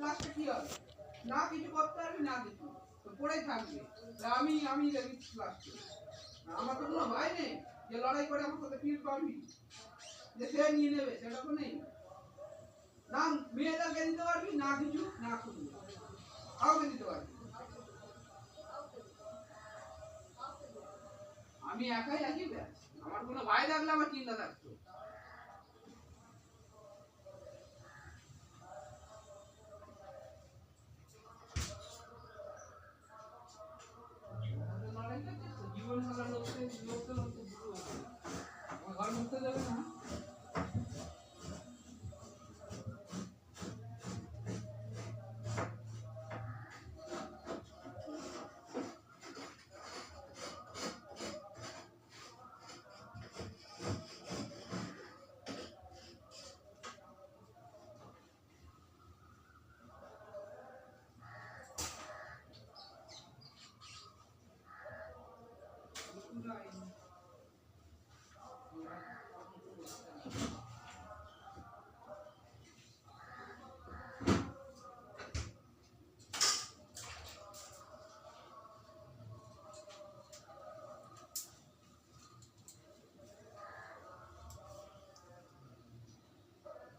লাস্টে কি হবে? না কিছু করতে পারবি না কিছু, তো পড়েই থাকবে। আমি রেবি লাস্টে। আমার তো কোনো ভয় নেই যে লড়াই করে আমার সাথে ফিরে পারবি, যে সে নিয়ে নেবে, সেটা তো নেই। না মেয়েদেরকে দিতে পারবি, না কিছু না শুনবি, কাউকে দিতে পারবি। আমি একাই আছি, ব্যাস। আমার কোনো ভাই থাকলে আমার চিন্তা থাকতো। জীবন খেলার লোককে ঘর মুক্ত দেবে না।